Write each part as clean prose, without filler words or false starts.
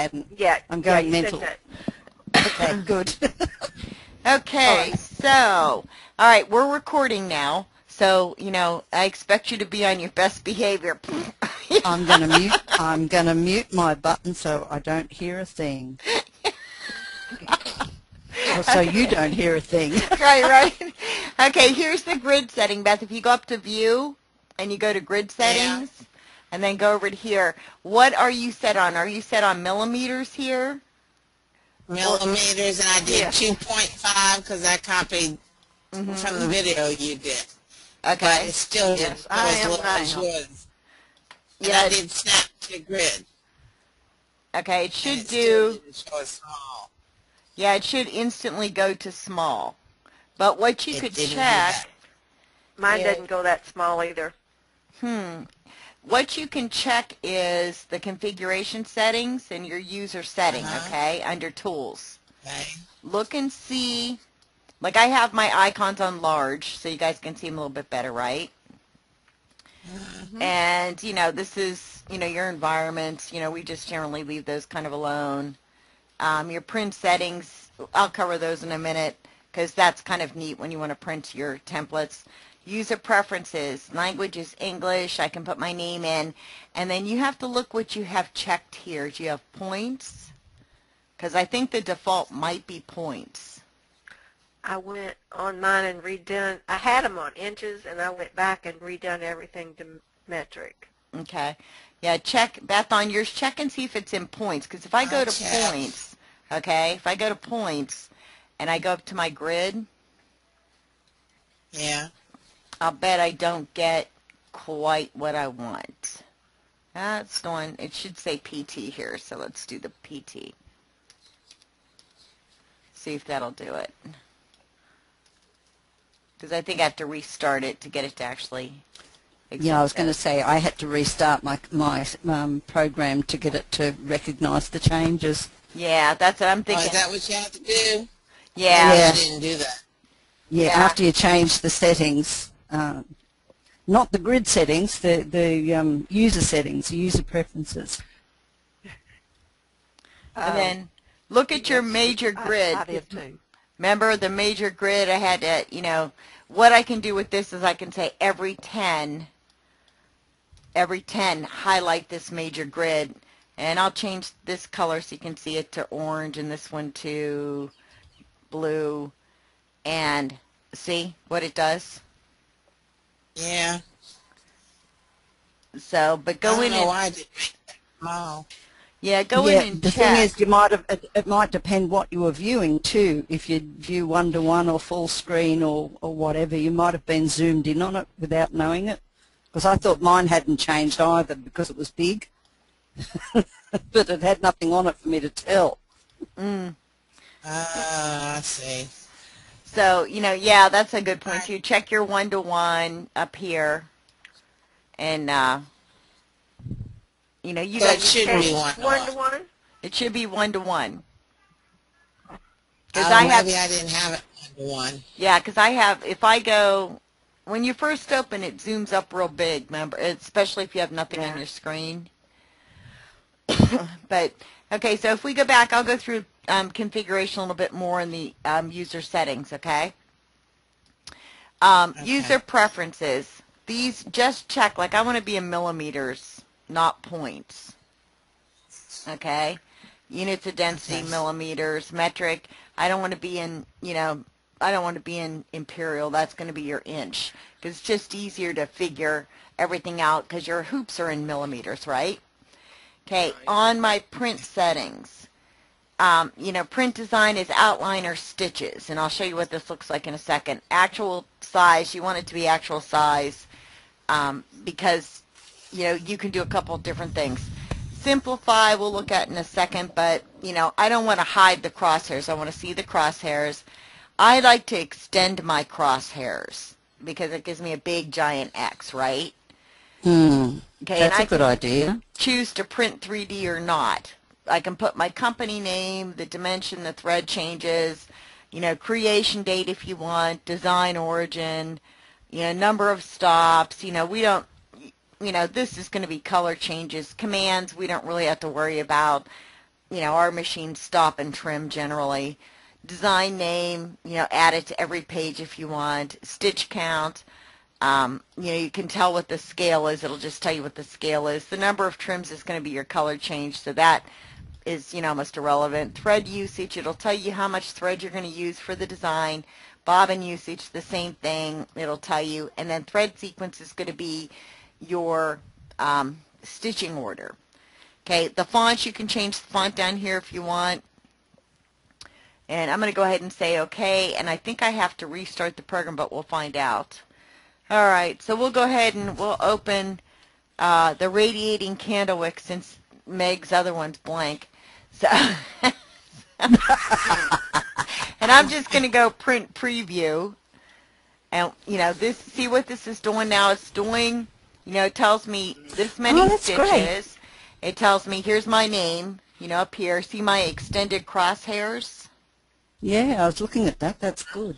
hadn't. Yeah. I'm going you mental. said Okay, good. Okay, so, all right, we're recording now. So, I expect you to be on your best behavior. I'm gonna mute my button so I don't hear a thing. Or so you don't hear a thing. Right. Okay, here's the grid setting, Beth. If you go up to view and you go to grid settings and then go over to here, what are you set on? Are you set on millimeters here? Millimeters, and I did 2.5 because I copied from the video you did. Okay. But it still didn't Yes, go I as am well as now. yours. And Yeah. I did snap to grid. Okay, it And should it still do, didn't show as small. yeah, it should instantly go to small. But what you It could didn't do check, that. mine Yeah. doesn't go that small either. what you can check is the configuration settings and your user setting, okay, under tools. Okay. Look and see, like I have my icons on large so you guys can see them a little bit better, right? And, this is, your environment. We just generally leave those kind of alone. Your print settings, I'll cover those in a minute because that's kind of neat when you want to print your templates. User preferences, language is English. I can put my name in. And then you have to look what you have checked here. Do you have points? Because I think the default might be points. I went on mine and redone. I had them on inches, and I went back and redone everything to metric. Okay. Yeah, check, Beth, on yours, check and see if it's in points. Because if I go to check. points, okay, if I go to points and I go up to my grid, Yeah. I'll bet I don't get quite what I want. That's the one. It should say PT here, so let's do the PT. See if that'll do it. Because I think I have to restart it to get it to actually accept Yeah, I was going to that. say I had to restart my program to get it to recognize the changes. Yeah, that's what I'm Oh, thinking. is that what you have to do? Yeah. Yeah. I didn't do that. Yeah, Yeah. after you change the settings, not the grid settings, the user settings, user preferences. And then look at your major grid. I did too. Remember the major grid? I had to, what I can do with this is I can say every 10 highlight this major grid. And I'll change this color so you can see it to orange and this one to blue. And see what it does? Yeah. So, but go I in don't know and, why I didn't make that small. yeah, go Yeah, in and the check. thing is, you might have. It might depend what you were viewing too. If you view 1-to-1 or full screen or whatever, you might have been zoomed in on it without knowing it. Because I thought mine hadn't changed either because it was big, but it had nothing on it for me to tell. I see. So, yeah, that's a good point too. Check your 1-to-1 up here. And, you So guys, it shouldn't be one. 1-to-1? it should be 1-to-1. Oh, maybe I didn't have it 1-to-1. Yeah, because I have, if I go, when you first open it, zooms up real big, remember, especially if you have nothing on your screen. But, okay, so if we go back, I'll go through configuration a little bit more in the user settings, okay? User preferences. These just check, like I want to be in millimeters, not points. Okay? Units of density, millimeters, metric. I don't want to be in, I don't want to be in imperial. That's going to be your inch. Because it's just easier to figure everything out because your hoops are in millimeters, right? Okay, on my print settings, print design is outline or stitches, and I'll show you what this looks like in a second. Actual size, you want it to be actual size because, you can do a couple of different things. Simplify, we'll look at in a second, but, I don't want to hide the crosshairs. I want to see the crosshairs. I like to extend my crosshairs because it gives me a big giant X, right? Okay, That's a good idea. Choose to print 3D or not. I can put my company name, the dimension, the thread changes, creation date if you want, design origin, number of stops. We don't, this is going to be color changes. Commands we don't really have to worry about. our machines stop and trim generally. Design name, add it to every page if you want. Stitch count, you can tell what the scale is. It'll just tell you what the scale is. The number of trims is going to be your color change, so that is, almost irrelevant. Thread usage, it'll tell you how much thread you're going to use for the design. Bobbin usage, the same thing, it'll tell you. And then thread sequence is going to be your stitching order. Okay, the fonts, you can change the font down here if you want. And I'm going to go ahead and say OK, and I think I have to restart the program, but we'll find out. All right, so we'll go ahead and we'll open the radiating candle wick since Meg's other one's blank. So, and I'm just going to go print preview. And, this, see what this is doing now? It's doing, it tells me this many stitches. Great. It tells me, here's my name, up here. See my extended crosshairs? Yeah, I was looking at that. That's good.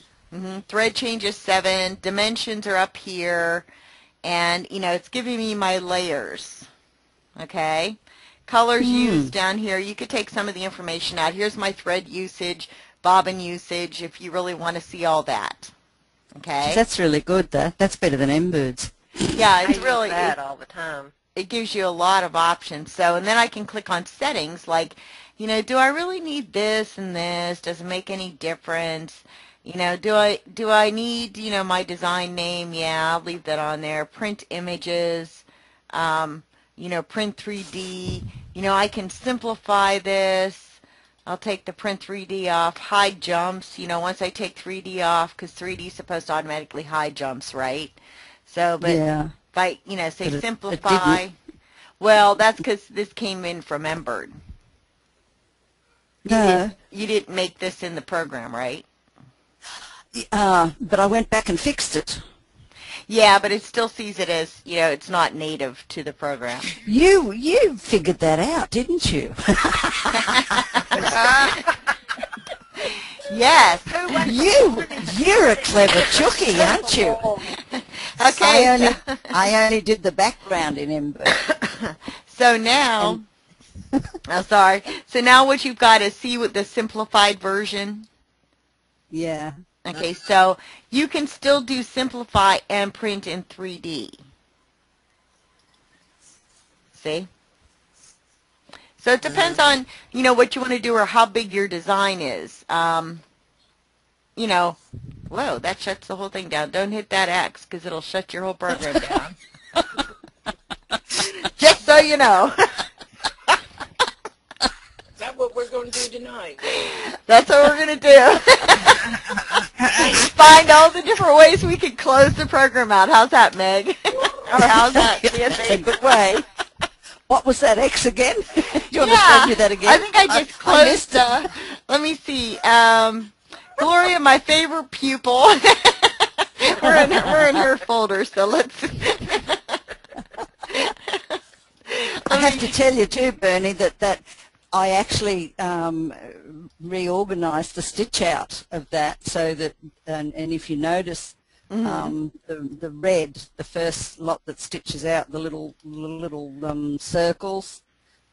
Thread changes 7. Dimensions are up here. And, it's giving me my layers. Okay? Colors used down here. You could take some of the information out. Here's my thread usage, bobbin usage, if you really want to see all that. Okay? That's really good, though. That's better than M-Birds. Yeah, it's really... use that all the time. It gives you a lot of options. So, and then I can click on settings like, do I really need this and this? Does it make any difference? Do I need, my design name? Yeah, I'll leave that on there. Print images, print 3D. I can simplify this. I'll take the print 3D off. Hide jumps, once I take 3D off, because 3D is supposed to automatically hide jumps, right? So, but yeah. if I, say simplify, well, that's because this came in from Mbird. No. You didn't make this in the program, right? But I went back and fixed it. Yeah, but it still sees it as, it's not native to the program. You figured that out, didn't you? Yes. You're a clever chooky, aren't you? Okay. I only did the background in Mbird. So now, sorry. So now what you've got is see with the simplified version. Yeah. Okay, so you can still do simplify and print in 3D. See? So it depends on, what you want to do or how big your design is. Whoa, that shuts the whole thing down. Don't hit that X because it'll shut your whole program down. Just so you know. Is that what we're going to do tonight? That's what we're going to do. Find all the different ways we can close the program out. How's that, Meg? Or how's that? That's a good way. What was that X again? Do you want to show me that again? I think I just closed. Let me see. Gloria, my favorite pupil. we're in her folder, so let's. I have to tell you too, Bernie, that I actually reorganized the stitch out of that so that, and if you notice, the red, the first lot that stitches out, the little circles,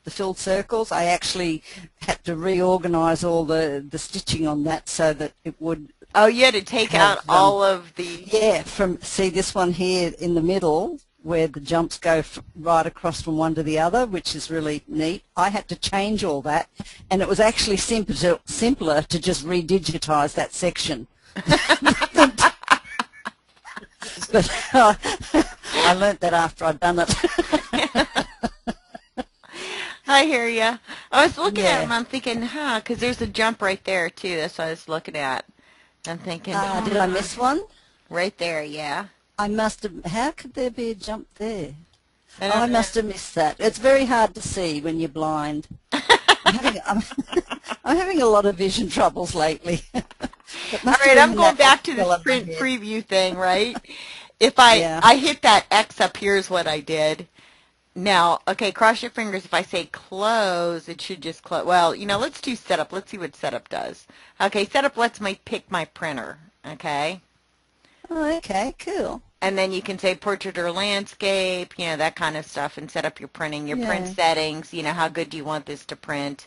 the filled circles, I actually had to reorganize all the stitching on that so that it would. Oh, you had to take out all of the. Yeah, see this one here in the middle, where the jumps go right across from one to the other, which is really neat. I had to change all that, and it was actually simpler to just redigitize that section. But I learnt that after I'd done it. I hear ya. I was looking at them, I'm thinking, because there's a jump right there, too. That's what I was looking at. I'm thinking, did I miss one? Right there, yeah. I must have, how could there be a jump there? I must have missed that. It's very hard to see when you're blind. I'm having a lot of vision troubles lately. All right, I'm going back to the print preview thing, right? If I hit that X up here is what I did. Now, okay, cross your fingers. If I say close, it should just close. Well, let's do setup. Let's see what setup does. Okay, setup lets me pick my printer, okay? Oh, okay, cool. And then you can say portrait or landscape, that kind of stuff, and set up your printing, your print settings, how good do you want this to print.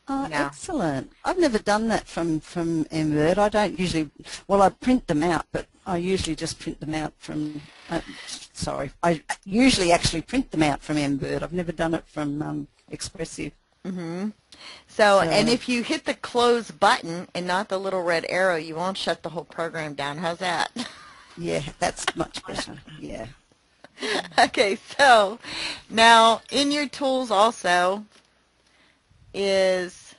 Oh, No. excellent. I've never done that from Mbird. I don't usually, well, I print them out, but I usually just print them out from, sorry, I usually actually print them out from Mbird. I've never done it from Xpressive. Mm-hmm. So, and if you hit the close button and not the little red arrow, you won't shut the whole program down. How's that? Yeah, that's much better. Yeah. Okay, so now in your tools also is,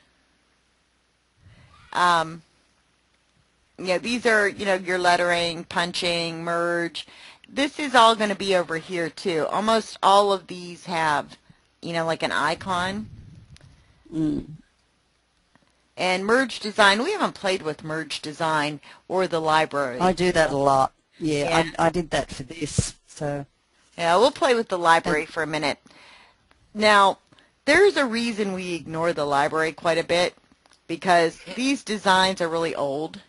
these are, your lettering, punching, merge. This is all going to be over here too. Almost all of these have, like an icon. Mm. And merge design, we haven't played with merge design or the library. I do that a lot. Yeah, Yeah. I did that for this. So. Yeah, we'll play with the library for a minute. Now, there's a reason we ignore the library quite a bit, because these designs are really old.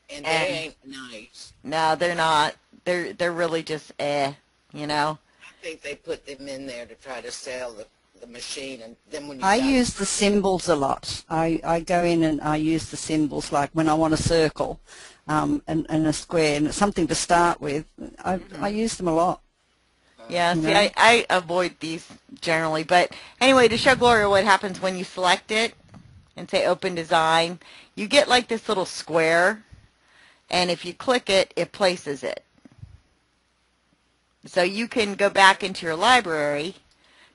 And they ain't nice. No, they're not. They're really just I think they put them in there to try to sell the machine, and then when you I use the symbols a lot. I go in and I use the symbols, like when I want a circle and a square and something to start with. I use them a lot. Yeah, see, I avoid these generally. But anyway, to show Gloria what happens when you select it and say Open Design, you get like this little square, and if you click it, it places it. So you can go back into your library.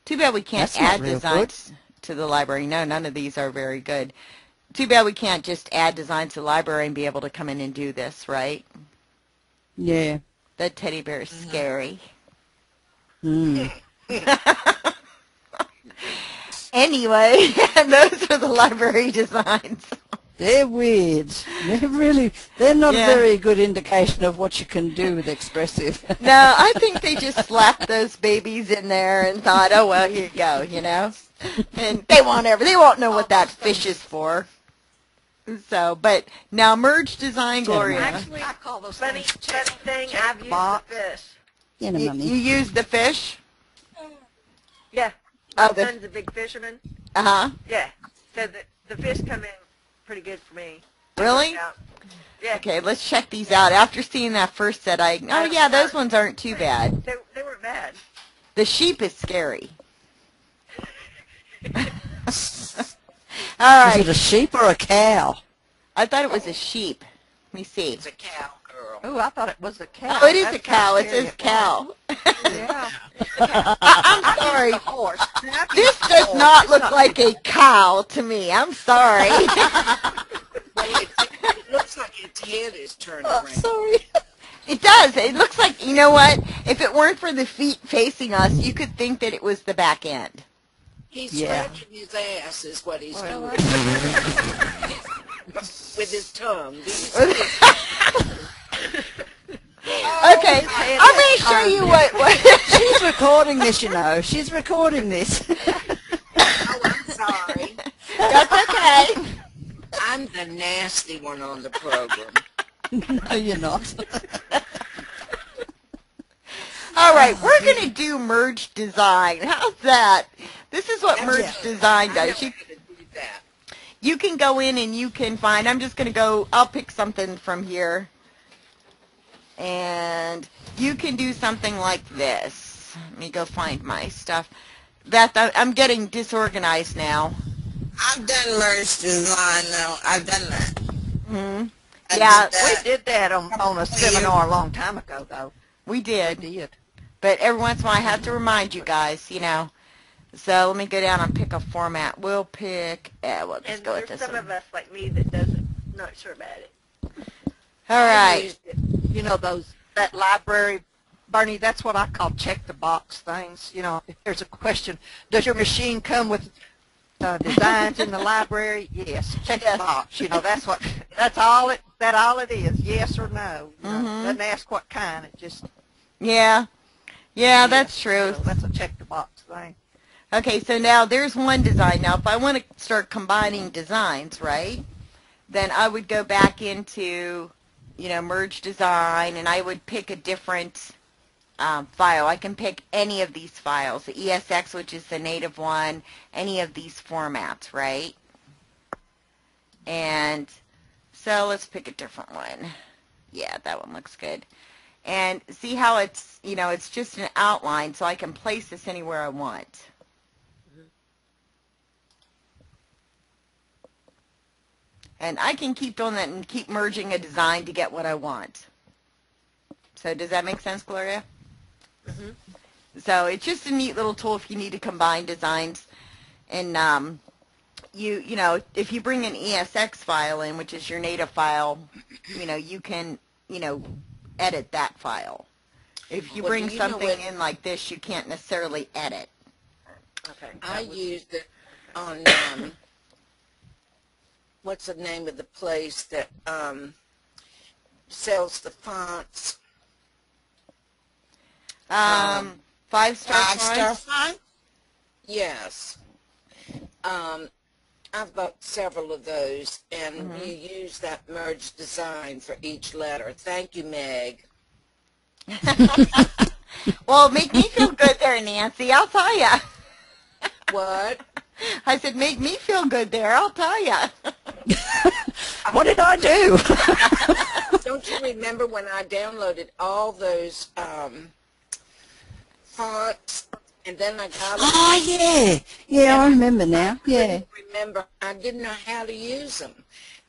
Too bad we can't That's not add real designs to the library. No, none of these are very good. Too bad we can't just add designs to the library and be able to come in and do this, right? Yeah. The teddy bear is scary. Mm. Anyway, those are the library designs. They're weird. They're not a very good indication of what you can do with Xpressive. No, I think they just slapped those babies in there and thought, oh, well, here you go, And they won't know what that fish is for. So, but now merge design, Gloria. Actually, I call those funny thing. I've used the fish. Yeah, You Mummy. use the fish? Yeah. Oh, My son's a big fisherman. Uh-huh. Yeah. So the fish come in pretty good for me. Really? Yeah. Okay, let's check these out. After seeing that first set, oh yeah, those ones aren't too bad. They weren't bad. The sheep is scary. All right. Is it a sheep or a cow? I thought it was a sheep. Let me see. It's a cow, girl. Oh, I thought it was a cow. Oh, it is a cow. It says cow. Yeah. I'm sorry. Horse. This does not look like a cow to me. I'm sorry. Well, it looks like its head is turned around. Sorry. It does. It looks like, you know what? If it weren't for the feet facing us, you could think that it was the back end. He's Yeah. scratching his ass is what he's doing. With his tongue. Do you see it? Okay, I'm going to show you what She's recording this, She's recording this. Oh, I'm sorry. That's okay. I'm the nasty one on the program. No, you're not. All right, we're going to do merge design. How's that? This is what merge design I know does. how to do that. You can go in and you can find, I'm just going to go, I'll pick something from here. And you can do something like this. Let me go find my stuff. I'm getting disorganized now. I've done merge design now. I've done that. Mm-hmm. I Yeah, We did that on a seminar a long time ago, though. we did. We did. But every once in a while I have to remind you guys, So let me go down and pick a format. We'll pick, we'll just And go with there's this some one. of us like me that doesn't, not sure about it. All right. You know, that library, Bernie, that's what I call check the box things. If there's a question, does your machine come with designs in the library? Yes. Check the box. That's all it is. Yes or no. Doesn't ask what kind. It just. Yeah. Yeah, that's true. So that's a check the box thing. Okay, so now there's one design. Now, if I want to start combining designs, right, then I would go back into, merge design, and I would pick a different file. I can pick any of these files, the ESX, which is the native one, any of these formats, right? And so let's pick a different one. Yeah, that one looks good. And see how it's, you know, it's just an outline, so I can place this anywhere I want. And I can keep doing that and keep merging a design to get what I want. So does that make sense, Gloria? Mm-hmm. So it's just a neat little tool if you need to combine designs. And you know, if you bring an ESX file in, which is your native file, you know, you can, you know, edit that file. If you bring something in like this, you can't necessarily edit. Okay. I used it on, what's the name of the place that sells the fonts? Five-star Five-star fonts? font? Yes. I've got several of those, and you use that merge design for each letter. Thank you, Meg. Well, make me feel good there, Nancy. I'll tell ya. What? I said, make me feel good there. I'll tell ya. What did I do? Don't you remember when I downloaded all those fonts, and then I got them? Oh, yeah. Yeah, I remember now. Yeah. Remember, I didn't know how to use them.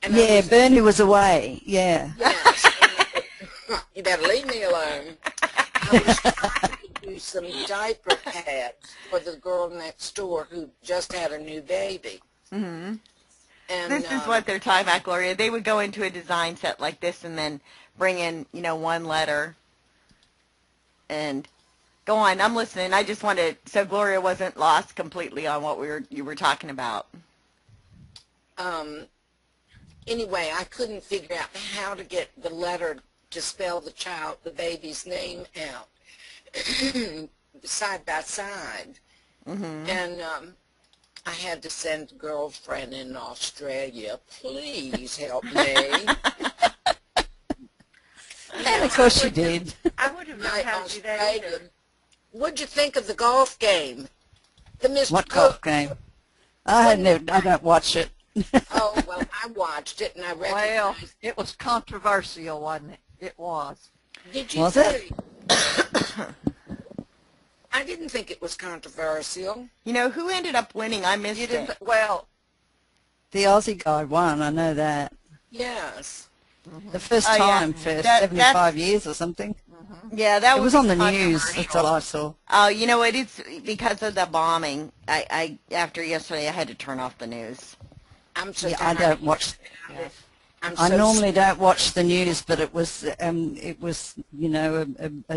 And Yeah, Bernie was away. Yeah. Yes. You better leave me alone. I was trying to do some diaper pads for the girl next door who just had a new baby. Mm-hmm. And This is what they're talking about, Gloria. They would go into a design set like this and then bring in, you know, one letter. And go on, I'm listening. I just wanted, so Gloria wasn't lost completely on what you were talking about. Anyway, I couldn't figure out how to get the letter to spell the baby's name out side by side. Mm-hmm. And I had to send a girlfriend in Australia, please help me. And of course you did. I would have known how to do that either. What'd you think of the golf game? The Mr. What Cook. golf game? I don't watch it. Oh, well, I watched it, and I Well, recognized. it was controversial, wasn't it? It was. Did you Was it? I didn't think it was controversial. You know, who ended up winning? I missed You it. didn't, well, The Aussie guy won, I know that. Yes. The first Oh, yeah. time for That- 75 years or something. Yeah, that It was on the controversial. news, that's all I saw. Oh, you know what? It's because of the bombing. I after yesterday, I had to turn off the news. I'm so Yeah, I tired don't of watch. it. I'm I so normally don't watch the news, but it was you know,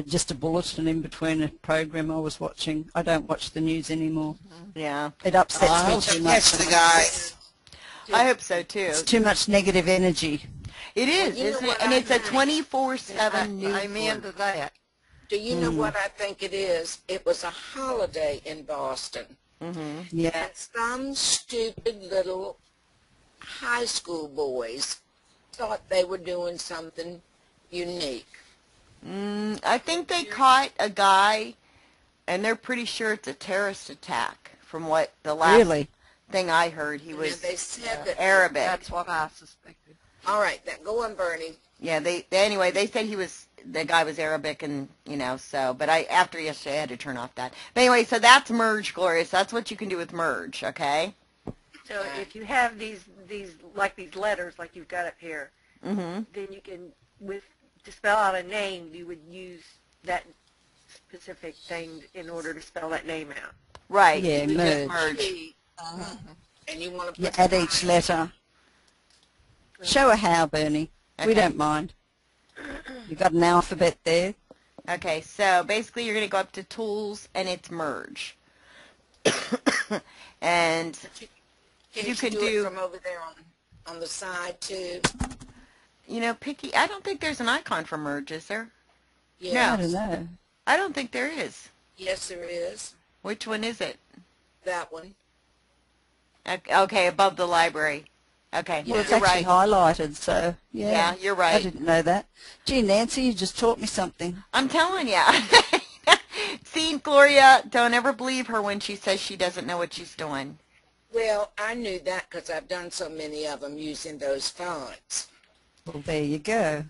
just a bulletin in between a program I was watching. I don't watch the news anymore. Yeah, It upsets I me hope too they much. catch the guy. I hope so too. It's too much negative energy. It is, you know isn't it? what And I it's a think? 24/7 news. amen to that. Do you know what I think it is? It was a holiday in Boston. Mm-hmm. Yeah. And some stupid little high school boys thought they were doing something unique. I think they caught a guy, and they're pretty sure it's a terrorist attack. From what the last Really? thing I heard, he And was they said that. Arabic. That's what I suspected. All right, then go on, Bernie. Yeah, anyway, they said the guy was Arabic, and, you know, so, but after yesterday, I had to turn off that. But anyway, so that's merge, Gloria. So that's what you can do with merge, okay? So if you have these letters like you've got up here, Mm-hmm. then you can, to spell out a name, you would use that specific thing in order to spell that name out. Right. Yeah, you just merge. And you want to You put add each letter. Show her how, Bernie. We Okay. don't mind. You've got an alphabet there. Okay, so basically you're going to go up to Tools, and it's Merge. And you could do do- it from over there on the side too. you know, I don't think there's an icon for Merge, is there? Yeah. I don't know. I don't think there is. Yes, there is. Which one is it? That one. Okay, above the library. Okay, Well, it's you're actually right. highlighted, so yeah. Yeah, you're I right. didn't know that. Gee, Nancy, you just taught me something. I'm telling you. See, Gloria, don't ever believe her when she says she doesn't know what she's doing. Well, I knew that because I've done so many of them using those fonts. Well, there you go.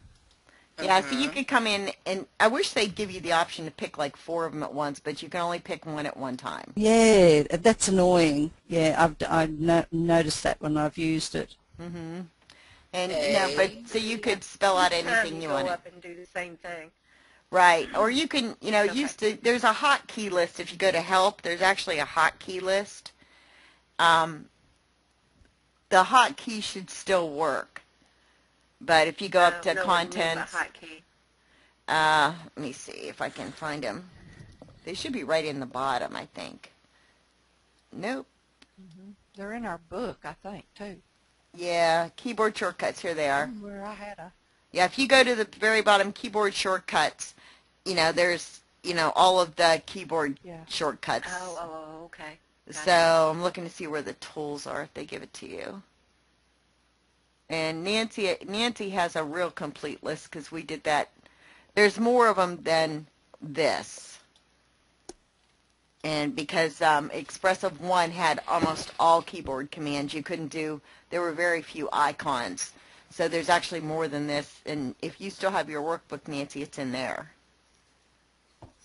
Yeah, so you could come in, and I wish they'd give you the option to pick like 4 of them at once, but you can only pick one at one time. Yeah, that's annoying. Yeah, I've noticed that when I've used it. Mm-hmm. And, you know, but so you could spell out anything you go wanted. up and do the same thing. Right, or you can, you know, Okay. there's a hotkey list. If you go to help, there's actually a hotkey list. The hotkey should still work. But if you go up to No one knew the contents, hotkey. let me see if I can find them. They should be right in the bottom, I think. Nope. They're in our book, I think, too. Yeah, keyboard shortcuts, here they are. Where I had a... Yeah, if you go to the very bottom, keyboard shortcuts, you know, there's, you know, all of the keyboard shortcuts. Oh, okay. So I'm looking to see where the tools are if they give it to you. And Nancy has a real complete list because we did that. There's more of them than this. And because Xpressive1 had almost all keyboard commands, you couldn't do, there were very few icons. So there's actually more than this. And if you still have your workbook, Nancy, it's in there.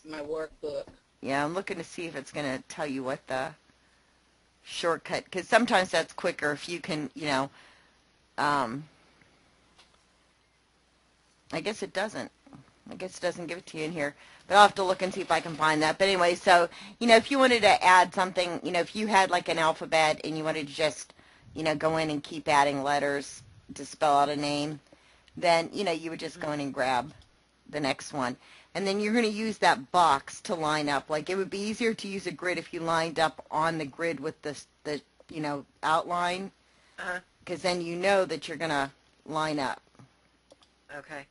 My workbook. Yeah, I'm looking to see if it's going to tell you what the shortcut, because sometimes that's quicker if you can, you know, I guess it doesn't. I guess it doesn't give it to you in here. But I'll have to look and see if I can find that. But anyway, so, you know, if you wanted to add something, you know, if you had like an alphabet and you wanted to just, you know, go in and keep adding letters to spell out a name, then, you know, you would just go in and grab the next one. And then you're going to use that box to line up. Like, it would be easier to use a grid if you lined up on the grid with the you know, outline. Because then you know that you're going to line up. Okay.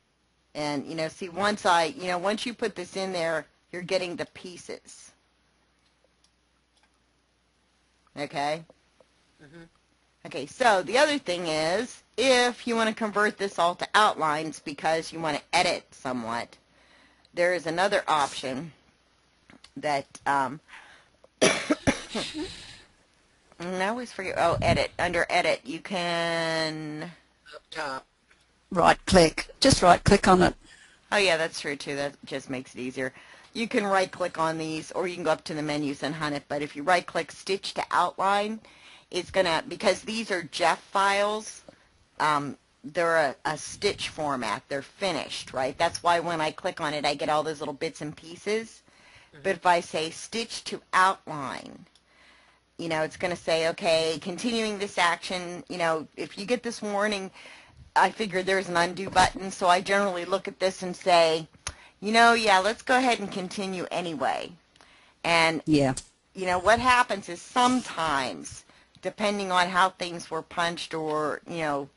And, you know, see, once you put this in there, you're getting the pieces. Okay? Okay, so the other thing is, if you want to convert this all to outlines because you want to edit somewhat, there is another option that, and I always forget, oh, edit. Under edit, you can... Up top. Right-click. Just right-click on it. Oh, yeah, that's true, too. That just makes it easier. You can right-click on these, or you can go up to the menus and hunt it. But if you right-click Stitch to Outline, it's going to, because these are Jeff files, they're a stitch format. They're finished, right? That's why when I click on it, I get all those little bits and pieces. But if I say Stitch to Outline, you know, it's going to say, okay, continuing this action, you know, if you get this warning, I figured there's an undo button, so I generally look at this and say, you know, yeah, let's go ahead and continue anyway. And, Yeah. you know, what happens is sometimes, depending on how things were punched or, you know,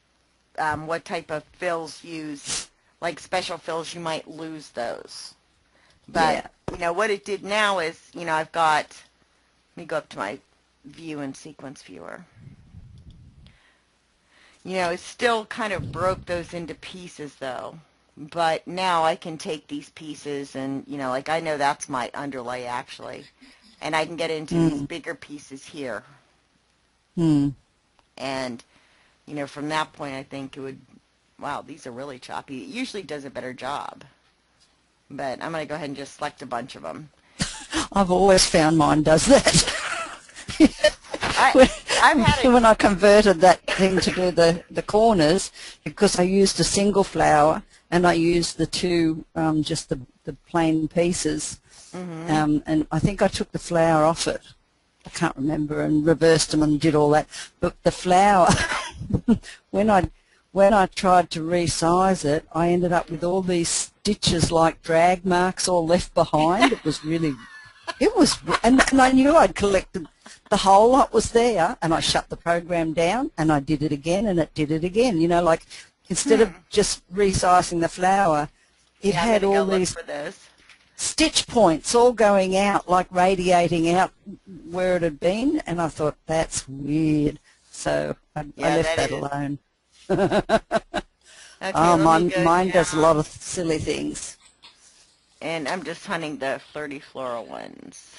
what type of fills used, like special fills, you might lose those. But, you know, what it did now is, you know, I've got, let me go up to my view and sequence viewer. You know, it still kind of broke those into pieces, though. But now I can take these pieces and, you know, like I know that's my underlay, actually. And I can get into these bigger pieces here. And, you know, from that point, I think it would, wow, these are really choppy. It usually does a better job. But I'm going to go ahead and just select a bunch of them. I've always found mine does that. I've had it. When I converted that thing to do the corners, because I used a single flower and I used the two, just the plain pieces, and I think I took the flower off it. I can't remember, and reversed them and did all that. But the flower, when I tried to resize it, I ended up with all these stitches like drag marks all left behind. It was really, and I knew I'd collected the whole lot was there, and I shut the program down, and I did it again, and it did it again. You know, like instead of just resizing the flower, it had all these stitch points all going out, like radiating out where it had been, and I thought, that's weird. So I left that alone. Okay, oh, mine does a lot of silly things. And I'm just hunting the flirty floral ones.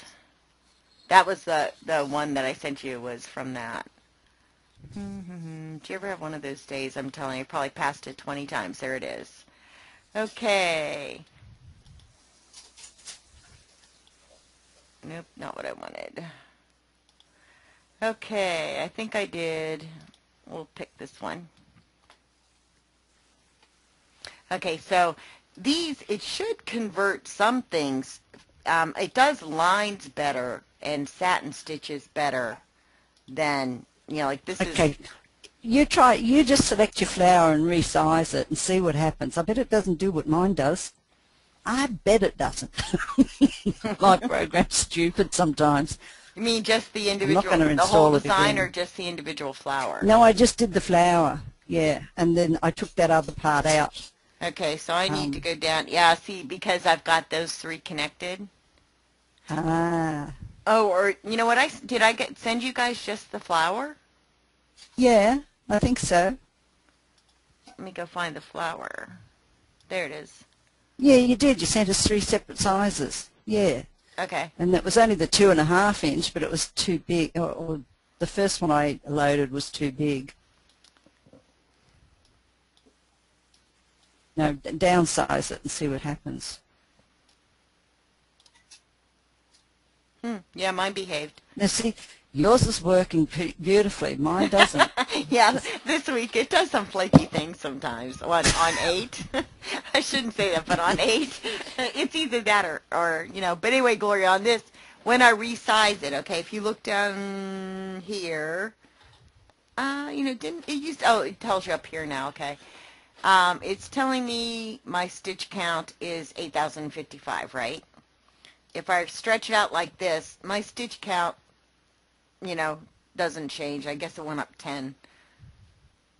That was the one that I sent you was from that. Do you ever have one of those days? I'm telling you, probably passed it 20 times. There it is. Okay. Nope, not what I wanted. Okay, I think I did. We'll pick this one. Okay, so these, it should convert some things. It does lines better and satin stitches better than, like this is... Okay. You just select your flower and resize it and see what happens. I bet it doesn't do what mine does. I bet it doesn't. My program's stupid sometimes. You mean just the individual, I'm not going to the whole install it design, again. or just the individual flower? No, I just did the flower, yeah, and then I took that other part out. Okay, so I need to go down. Yeah, see, because I've got those three connected. Ah. Oh, or you know what? Did I send you guys just the flower? Yeah, I think so. Let me go find the flower. There it is. Yeah, you did. You sent us 3 separate sizes. Yeah. Okay. And that was only the 2.5 inch, but it was too big. Or the first one I loaded was too big. No, downsize it and see what happens. Yeah, mine behaved. Now see, yours is working beautifully. Mine doesn't. Yeah, this week it does some flaky things sometimes. On 8, I shouldn't say that, but on 8, it's either that or But anyway, Gloria, on this, when I resize it, okay, if you look down here, didn't it used? Oh, it tells you up here now. Okay, it's telling me my stitch count is 8,055, right? If I stretch it out like this, my stitch count, doesn't change. I guess it went up 10.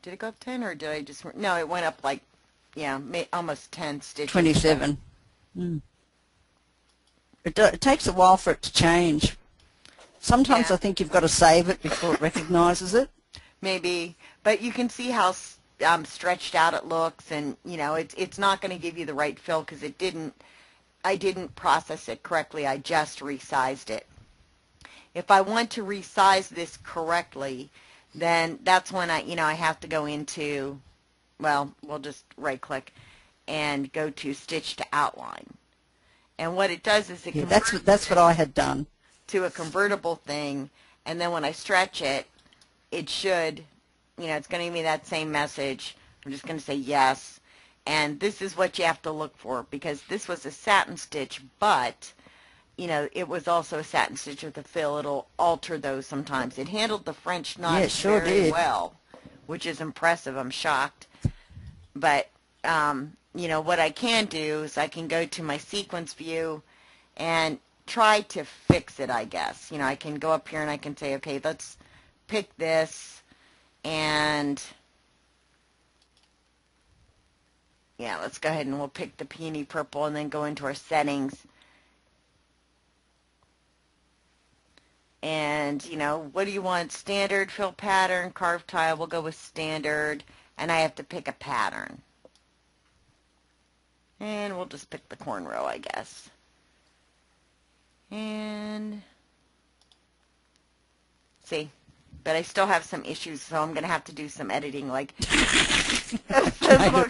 Did it go up 10 or did I just... No, it went up like, almost 10 stitches. 27. It takes a while for it to change. Sometimes Yeah. I think you've got to save it before it recognizes it. Maybe. But you can see how stretched out it looks, and, it's not going to give you the right fill because I didn't process it correctly. I just resized it. If I want to resize this correctly, then that's when I have to go into, well, we'll just right click and go to stitch to outline. And what it does is it converts That's what I had done. to a convertible thing, and then when I stretch it, it should, it's going to give me that same message. I'm just going to say yes. And this is what you have to look for, because this was a satin stitch, but it was also a satin stitch with a fill. It'll alter those sometimes. It handled the French knot sure very did. well, which is impressive. I'm shocked. But, what I can do is I can go to my sequence view and try to fix it, I guess. I can go up here and I can say, okay, let's pick this, and let's go ahead and we'll pick the peony purple and then go into our settings. And, what do you want? Standard, fill pattern, carved tile. We'll go with standard. And I have to pick a pattern. And we'll just pick the cornrow, I guess. And, see. But I still have some issues, so I'm going to have to do some editing. Like,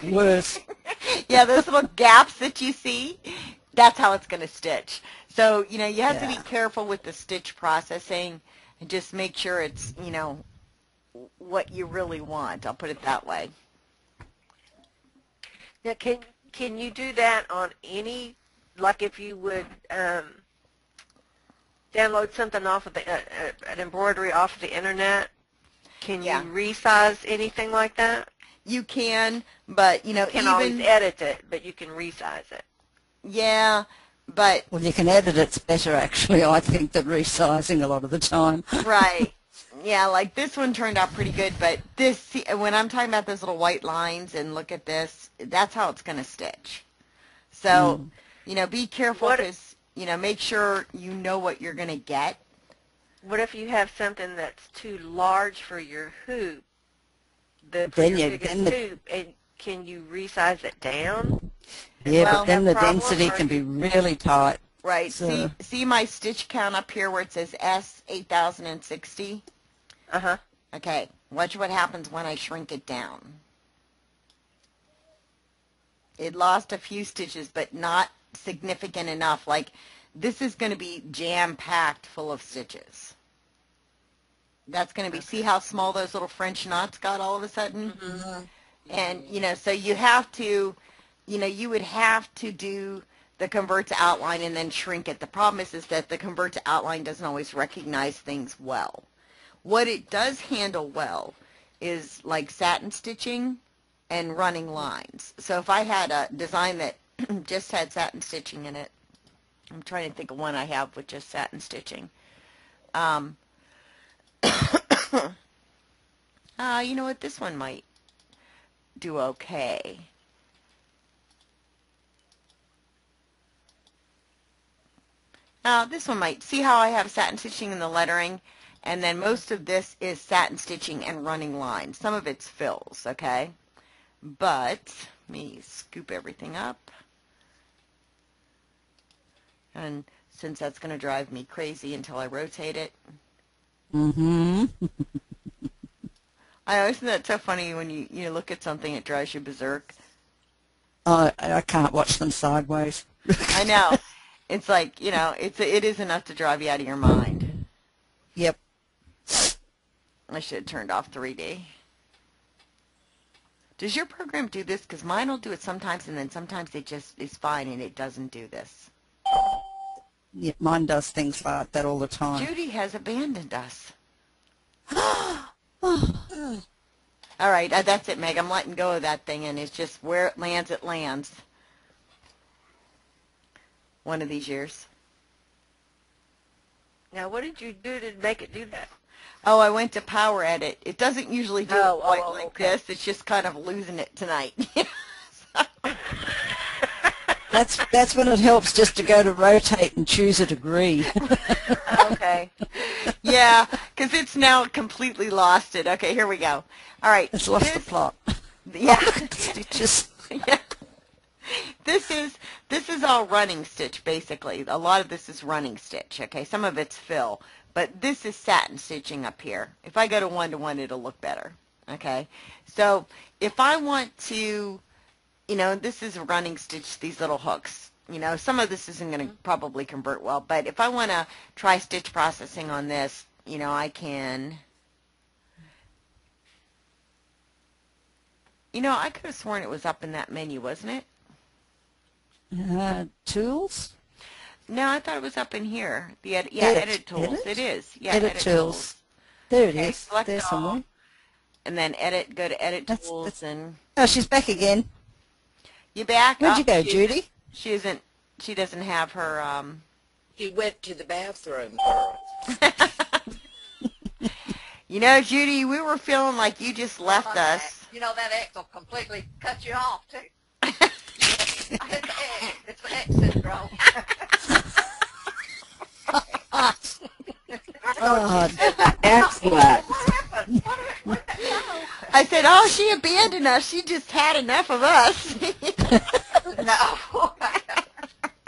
Worse. yeah, those little gaps that you see, that's how it's going to stitch. So, you have to be careful with the stitch processing and just make sure it's, what you really want. I'll put it that way. Now, can you do that on any, like if you would download something off of an embroidery off of the internet, can you resize anything like that? You can, but, You can always edit it, but you can resize it. Yeah, but... Well, you can edit it better, actually, I think, than resizing a lot of the time. Right. Yeah, like this one turned out pretty good, but this, when I'm talking about those little white lines and look at this, that's how it's going to stitch. So, be careful because, make sure you know what you're going to get. What if you have something that's too large for your hoop? Then hoop, and can you resize it down? Yeah, Well, but then the problem, density or can be you- really tight. Right. So, See my stitch count up here where it says S 8060? Uh-huh. Okay. Watch what happens when I shrink it down. It lost a few stitches, but not significant enough. Like, this is going to be jam-packed full of stitches. That's going to be, see how small those little French knots got all of a sudden? Mhm. And, you know, so you have to, you know, you would have to do the convert to outline and then shrink it. The problem is that the convert to outline doesn't always recognize things well. What it does handle well is like satin stitching and running lines. So if I had a design that just had satin stitching in it, I'm trying to think of one I have with just satin stitching. You know what, this one might do okay. This one might. See how I have satin stitching in the lettering? And then most of this is satin stitching and running lines. Some of it's fills, okay? But, let me scoop everything up. And since that's going to drive me crazy until I rotate it. mm-hmm. I always think that's so funny when you look at something, it drives you berserk. I can't watch them sideways. I know. It's like, you know, it is enough to drive you out of your mind. Yep. I should have turned off 3D. Does your program do this? Because mine will do it sometimes, and then sometimes it just is fine, and it doesn't do this. Yeah, mine does things like that all the time. Judy has abandoned us. All right, that's it, Meg. I'm letting go of that thing, and it's just where it lands, it lands. One of these years. Now, what did you do to make it do that? Oh, I went to Power Edit. It doesn't usually do it quite like okay. this. It's just kind of losing it tonight. That's when it helps just to go to rotate and choose a degree. Okay. Yeah, because it's now completely lost it. Okay, here we go. All right. It's lost the plot. Yeah. Stitches. Yeah. This is all running stitch, basically. A lot of this is running stitch, okay? Some of it's fill. But this is satin stitching up here. If I go to 1-to-1, it'll look better, okay? So if I want to, you know, this is a running stitch, these little hooks. You know, some of this isn't going to probably convert well, but if I want to try stitch processing on this, you know, I can. You know, I could have sworn it was up in that menu, wasn't it? Tools? No, I thought it was up in here. The edit tools. Edit? It is. Yeah, edit tools. There it is. Select There's all. somewhere. And then go to edit tools and. Oh, she's back again. You back? Where'd you go, she Judy? She isn't. She doesn't have her. He went to the bathroom, girl. You know, Judy, we were feeling like you just left us. You know, that X will completely cut you off, too. I hit the X. It's the X syndrome. Oh, Excellent. What happened? What happened? I said, oh, she abandoned us. She just had enough of us. No.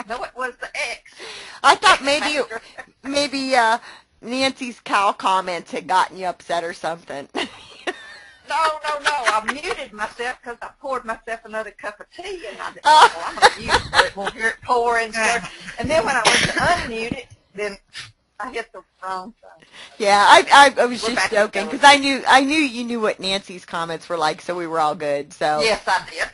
No, it was the X. I thought maybe Nancy's cow comments had gotten you upset or something. No. I muted myself because I poured myself another cup of tea, and I said, well, I'm going to mute it so it won't hear it pour and stuff. And then when I went to unmute it, then I hit the wrong thing. Yeah, I was We're just back joking together. because I knew you knew what Nancy's comments were like, so we were all good. So Yes, I did.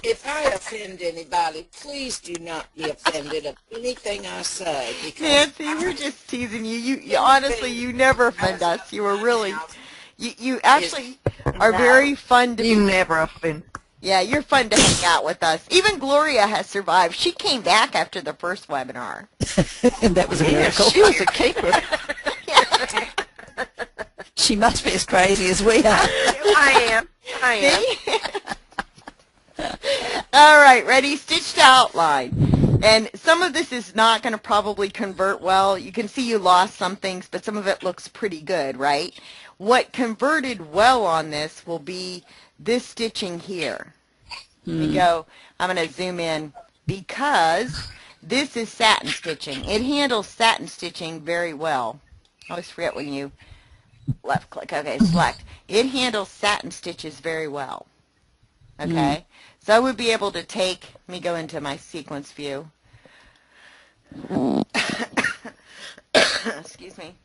If I offend anybody, please do not be offended of anything I say. Because Nancy, we're just teasing you. You honestly, you never offend us. You were really, you actually are very fun to. You never offend. Yeah, you're fun to hang out with us. Even Gloria has survived. She came back after the first webinar. and that was a miracle. She was a keeper. She must be as crazy as we are. I am. All right, ready? Stitched outline. And some of this is not going to probably convert well. You can see you lost some things, but some of it looks pretty good, right? What converted well on this will be this stitching here. Let me go. I'm going to zoom in because this is satin stitching. It handles satin stitching very well. I always forget when you left click. Okay, select. It handles satin stitches very well. Okay, so I would be able to take, let me go into my sequence view. Excuse me.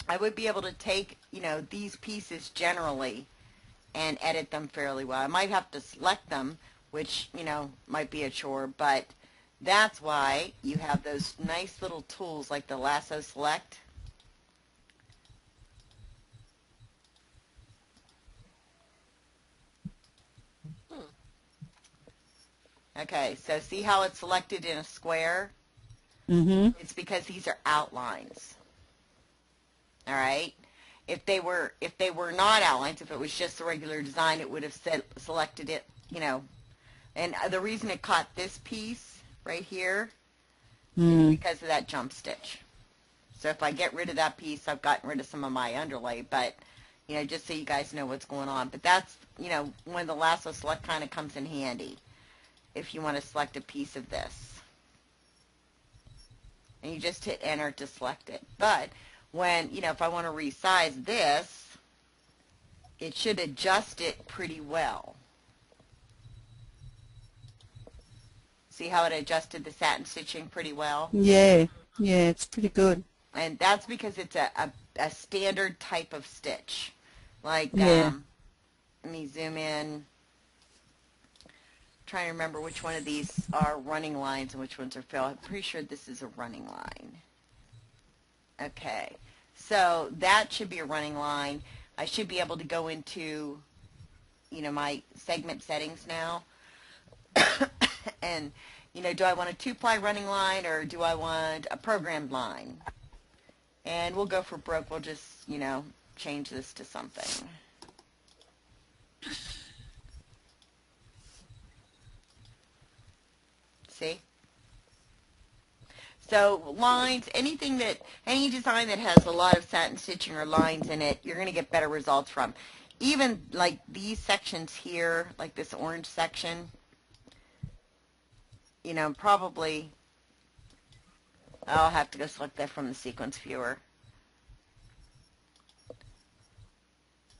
I would be able to take, you know, these pieces generally and edit them fairly well. I might have to select them, which, you know, might be a chore, but that's why you have those nice little tools like the lasso select. Okay, so see how it's selected in a square? It's because these are outlines. All right? If they were not outlines, if it was just a regular design, it would have selected it, you know. And the reason it caught this piece right here is because of that jump stitch. So if I get rid of that piece, I've gotten rid of some of my underlay, but, you know, just so you guys know what's going on. But that's, you know, when the lasso select kind of comes in handy if you want to select a piece of this. And you just hit enter to select it. But when, you know, if I want to resize this, it should adjust it pretty well. See how it adjusted the satin stitching pretty well? Yeah, yeah, it's pretty good. And that's because it's a standard type of stitch. Like, Yeah. let me zoom in. Trying to remember which one of these are running lines and which ones are fill. I'm pretty sure this is a running line. Okay, so that should be a running line. I should be able to go into, you know, my segment settings now. And, you know, do I want a 2-ply running line or do I want a programmed line? And we'll go for broke. We'll just, you know, change this to something. See? So lines, any design that has a lot of satin stitching or lines in it, you're going to get better results from. Even like these sections here, like this orange section, you know, probably, I'll have to go select that from the sequence viewer.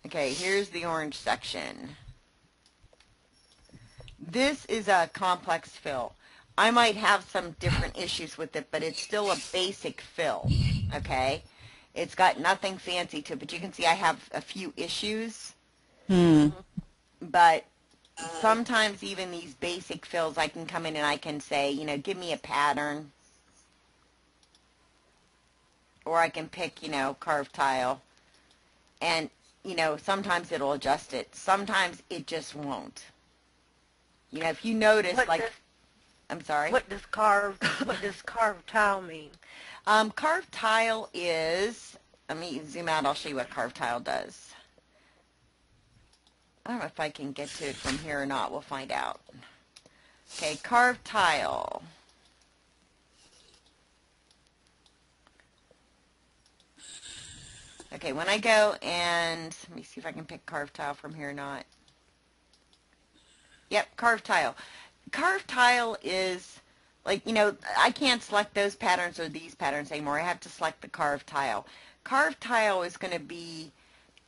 Okay, here's the orange section. This is a complex fill. I might have some different issues with it, but it's still a basic fill, okay? It's got nothing fancy to it, but you can see I have a few issues. But sometimes even these basic fills, I can come in and I can say, you know, give me a pattern. Or I can pick, you know, carved tile. And, you know, sometimes it'll adjust it. Sometimes it just won't. You know, if you notice, I'm sorry? What does carved tile mean? Carved tile is, let me zoom out, I'll show you what carved tile does. I don't know if I can get to it from here or not, we'll find out. Okay, carved tile. Okay, when I go and, let me see if I can pick carved tile from here or not. Yep, carved tile. Carved tile is, like, you know, I can't select those patterns or these patterns anymore. I have to select the carved tile. Carved tile is going to be,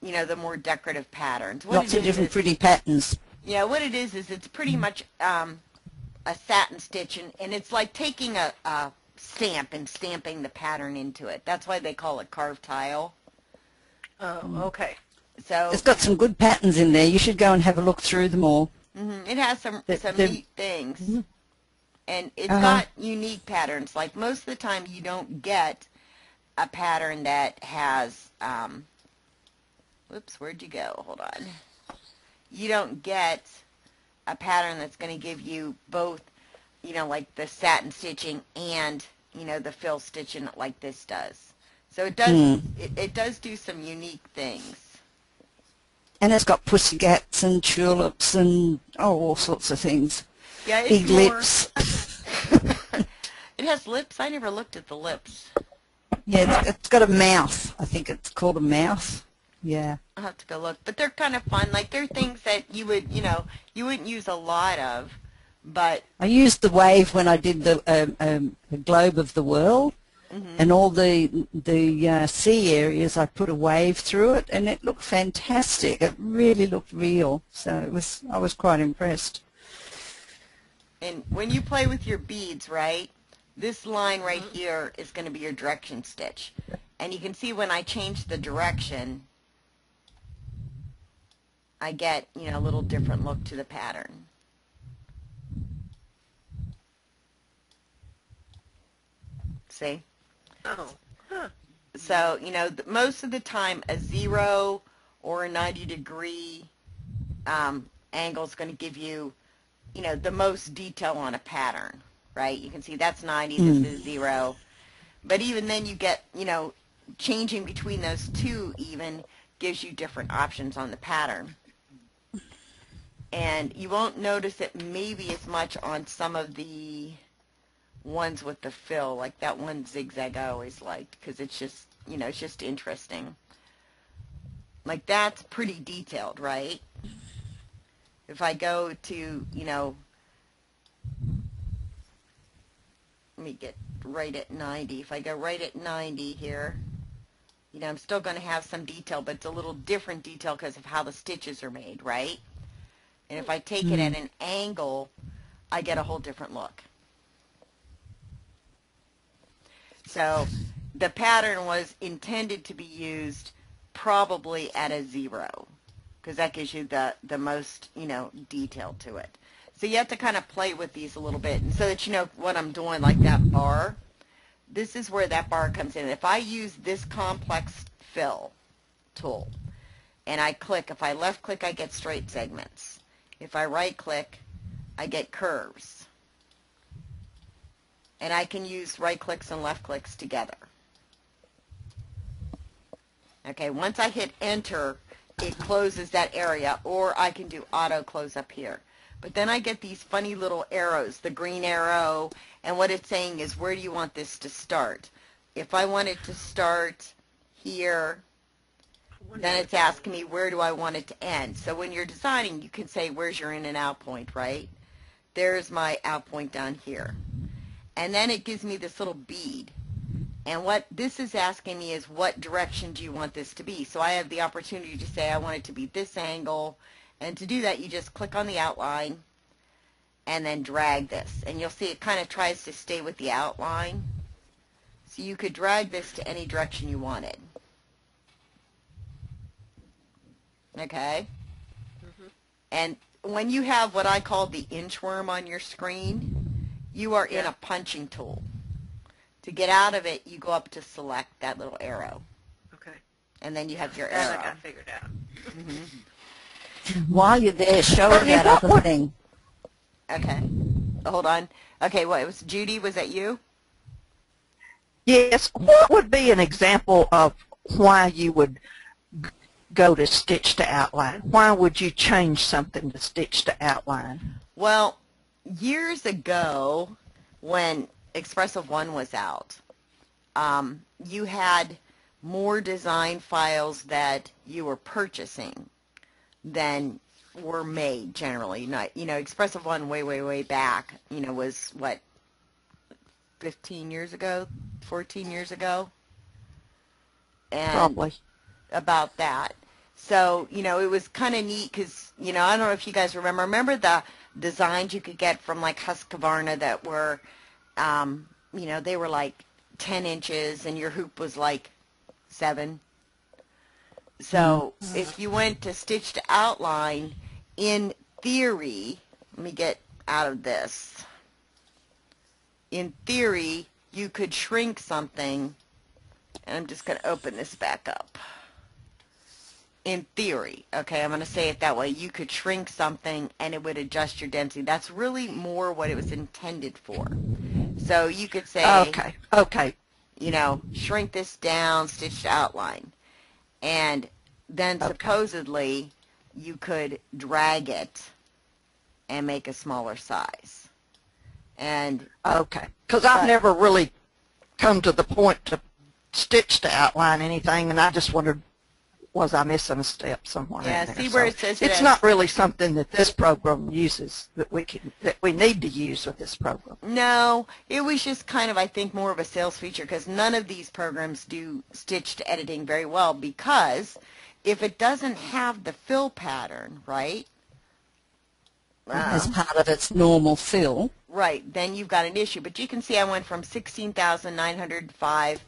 you know, the more decorative patterns. Lots of different pretty patterns. Yeah, what it is it's pretty much a satin stitch, and it's like taking a stamp and stamping the pattern into it. That's why they call it carved tile. Oh, okay. So it's got some good patterns in there. You should go and have a look through them all. It has some neat things. And it's got unique patterns. Like most of the time you don't get a pattern that has, whoops, where'd you go? Hold on. You don't get a pattern that's going to give you both, you know, like the satin stitching and, you know, the fill stitching like this does. So it does, it does do some unique things. And it's got pussycats and tulips and, all sorts of things. Yeah, it's big lips. It has lips? I never looked at the lips. Yeah, it's got a mouth. I think it's called a mouth. Yeah. I'll have to go look. But they're kind of fun. Like, they're things that you would, you wouldn't use a lot of, but... I used the wave when I did the globe of the world, and all the sea areas. I put a wave through it, and it looked fantastic. It really looked real. So I was quite impressed. And when you play with your beads, right, this line right here is going to be your direction stitch. And you can see when I change the direction, I get, a little different look to the pattern. See? Oh. Huh. So, most of the time a 0 or a 90-degree angle is going to give you, the most detail on a pattern, right? You can see that's 90, this is 0. But even then you get, changing between those two even gives you different options on the pattern. And you won't notice it maybe as much on some of the ones with the fill, like that one zigzag I always liked, because it's just, it's just interesting. Like, that's pretty detailed, right? If I go to, let me get right at 90. If I go right at 90 here, I'm still going to have some detail, but it's a little different detail because of how the stitches are made, right? And if I take it at an angle, I get a whole different look. So the pattern was intended to be used probably at a 0, because that gives you the most, detail to it. So you have to kind of play with these a little bit, and so that you know what I'm doing, like that bar. This is where that bar comes in. If I use this complex fill tool, and I click, if I left click, I get straight segments. If I right click, I get curves. And I can use right clicks and left clicks together. Okay, once I hit enter, it closes that area, or I can do auto close up here. But then I get these funny little arrows, the green arrow, and what it's saying is, where do you want this to start? If I want it to start here, then it's asking me, where do I want it to end? So when you're designing, you can say, where's your in and out point, right? There's my out point down here. And then it gives me this little bead. And what this is asking me is, what direction do you want this to be? So I have the opportunity to say, I want it to be this angle. And to do that, you just click on the outline and then drag this. And you'll see it kind of tries to stay with the outline. So you could drag this to any direction you wanted. Okay? And when you have what I call the inchworm on your screen, you are in a punching tool. To get out of it, you go up to select that little arrow. Okay. And then you have your That arrow. I got figured out. While you're there, show her that other thing. Okay. Hold on. Okay, what, it was Judy, was that you? Yes. What would be an example of why you would go to stitch to outline? Why would you change something to stitch to outline? Well, years ago, when Xpressive1 was out, you had more design files that you were purchasing than were made generally. Not, Xpressive1 way back, was what, 15 years ago, 14 years ago? And Probably. about that. So, it was kind of neat because, I don't know if you guys remember the designs you could get from like Husqvarna that were, they were like 10 inches and your hoop was like 7. So if you went to stitch to outline, in theory, let me get out of this. In theory, you could shrink something, and I'm just going to open this back up. In theory, okay, I'm going to say it that way, you could shrink something and it would adjust your density. That's really more what it was intended for. So you could say, okay, shrink this down, stitch to outline. And then supposedly you could drag it and make a smaller size. And okay, because I've never really come to the point to stitch to outline anything, and I just wondered was I missing a step somewhere Yeah, in there? see where it says it's not really something that this program uses that we need to use with this program. No, it was just kind of, I think, more of a sales feature because none of these programs do stitched editing very well because if it doesn't have the fill pattern, right? As part of its normal fill. Right, then you've got an issue. But you can see I went from 16,905,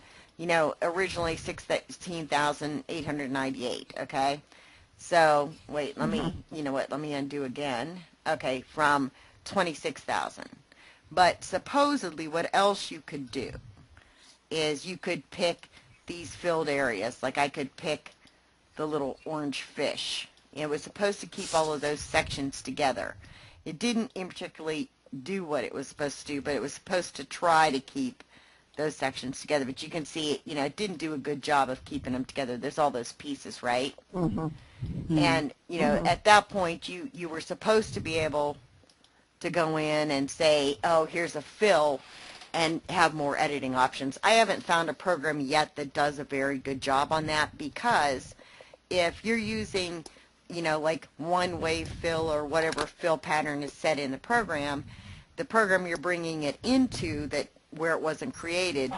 originally 16,898, okay? So, wait, let me, let me undo again. Okay, from 26,000. But supposedly what else you could do is you could pick these filled areas. Like I could pick the little orange fish. It was supposed to keep all of those sections together. It didn't particularly do what it was supposed to do, but it was supposed to try to keep those sections together. But you can see, it didn't do a good job of keeping them together. There's all those pieces, right? Mm-hmm. Mm-hmm. And, at that point, you were supposed to be able to go in and say, oh, here's a fill, and have more editing options. I haven't found a program yet that does a very good job on that because if you're using, like one-way fill or whatever fill pattern is set in the program you're bringing it into that where it wasn't created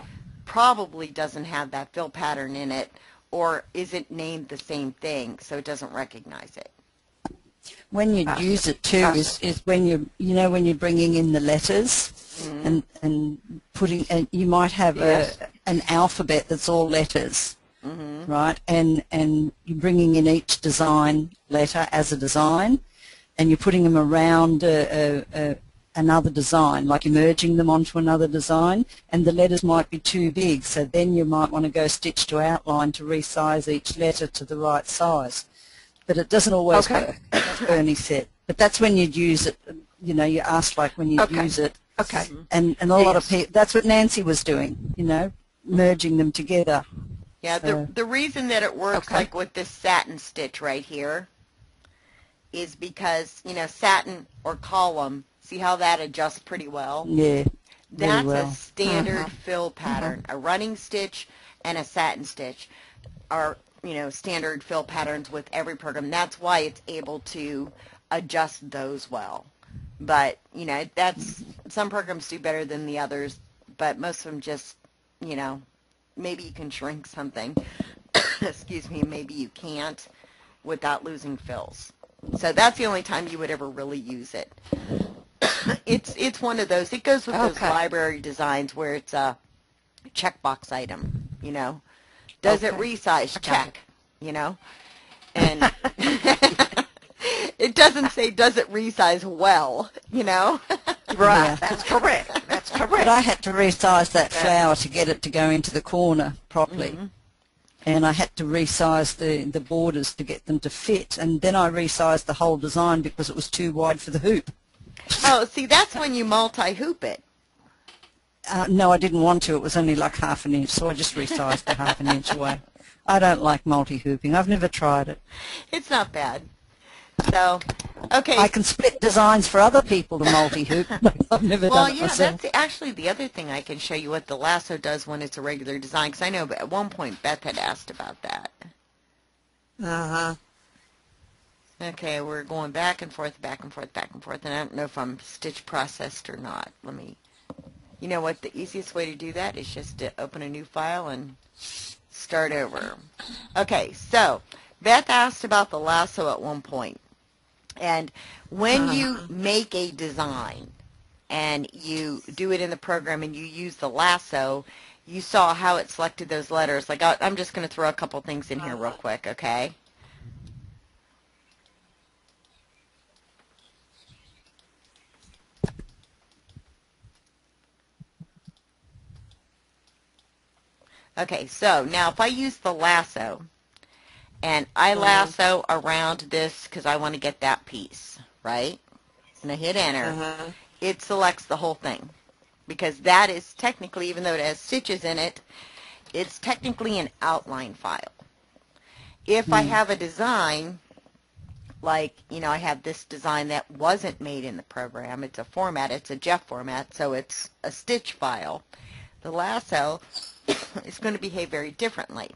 probably doesn't have that fill pattern in it or isn't named the same thing, so it doesn't recognize it. When you use it too is when when you're bringing in the letters and putting, and you might have an alphabet that's all letters, right? And you're bringing in each design letter as a design, and you're putting them around another design, like you're merging them onto another design, and the letters might be too big, so then you might want to go stitch to outline to resize each letter to the right size. But it doesn't always work, as Bernie said. But that's when you'd use it, you asked like when you'd use it. Okay. And a lot of people, that's what Nancy was doing, merging them together. Yeah, So. the reason that it works like with this satin stitch right here is because, satin or column, see how that adjusts pretty well? Yeah. That's well. a standard fill pattern. A running stitch and a satin stitch are standard fill patterns with every program. That's why it's able to adjust those well. But, that's, some programs do better than the others, but most of them just, maybe you can shrink something. Excuse me, maybe you can't without losing fills. So that's the only time you would ever really use it. It's one of those. It goes with those library designs where it's a checkbox item, Does it resize? Check, And it doesn't say, does it resize well, Right, that's correct. That's correct. But I had to resize that flower to get it to go into the corner properly. And I had to resize the borders to get them to fit. And then I resized the whole design because it was too wide for the hoop. Oh, see, that's when you multi-hoop it. No, I didn't want to. It was only like half an inch, so I just resized it half an inch away. I don't like multi-hooping. I've never tried it. It's not bad. So, okay. I can split designs for other people to multi-hoop, but I've never done it myself. Well, that's actually the other thing. I can show you what the lasso does when it's a regular design, because I know at one point Beth had asked about that. Uh-huh. Okay, we're going back and forth, back and forth, back and forth, and I don't know if I'm stitch processed or not. Let me, you know what, the easiest way to do that is just to open a new file and start over. Okay, so Beth asked about the lasso at one point. And when you make a design and you do it in the program and you use the lasso, you saw how it selected those letters. Like, I'm just going to throw a couple things in here real quick, okay? Okay, so now if I use the lasso, and I lasso around this because I want to get that piece, right? And I hit enter. It selects the whole thing because that is technically, even though it has stitches in it, it's technically an outline file. If I have a design, like, I have this design that wasn't made in the program, it's a format, it's a Jeff format, so it's a stitch file, the lasso is going to behave very differently.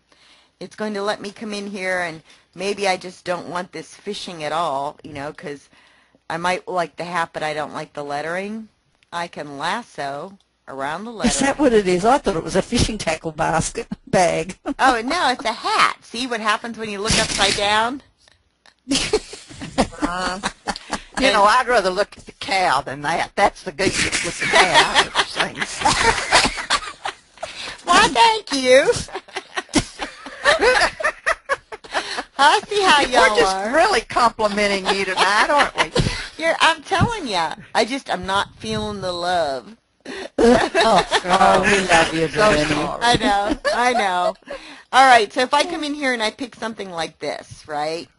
it's going to let me come in here, and maybe I just don't want this fishing at all, you know, because I might like the hat, but I don't like the lettering. I can lasso around the lettering. Is that what it is? I thought it was a fishing tackle bag. Oh, no, it's a hat. See what happens when you look upside down? You know, I'd rather look at the cow than that. That's the goofiest looking hat I've ever seen. Why, thank you. I see how y'all We're just are. really complimenting you tonight, aren't we? I'm telling you. I'm not feeling the love. Oh, we love you, Bernie. I know. All right, so if I come in here and I pick something like this, right?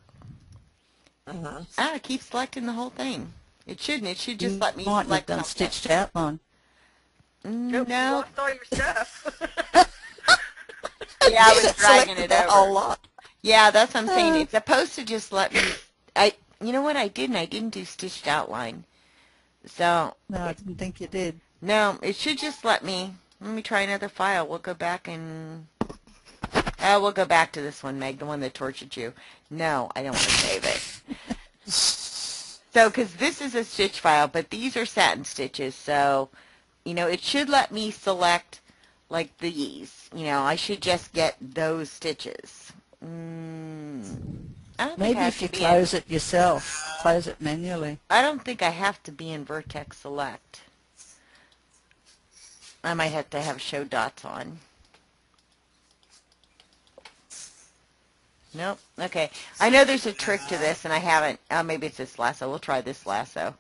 I keep selecting the whole thing. It shouldn't. It should just let me might select have done something. stitched outline. You No. lost all your stuff. Yeah, I was dragging Selected it that over. whole lot. Yeah, that's what I'm saying. It's supposed to just let me. You know what I didn't? I didn't do stitched outline. So No, I didn't think you did. no, it should just let me. Let me try another file. We'll go back and. We'll go back to this one, Meg, the one that tortured you. No, I don't want to save it. So, because this is a stitch file, but these are satin stitches, so, you know, it should let me select, like, these. You know, I should just get those stitches. I don't think Maybe I have if you to be close it yourself, close it manually. I don't think I have to be in Vertex Select. I might have to have show dots on. Nope. Okay. I know there's a trick to this, and I haven't. Oh, maybe it's this lasso. We'll try this lasso.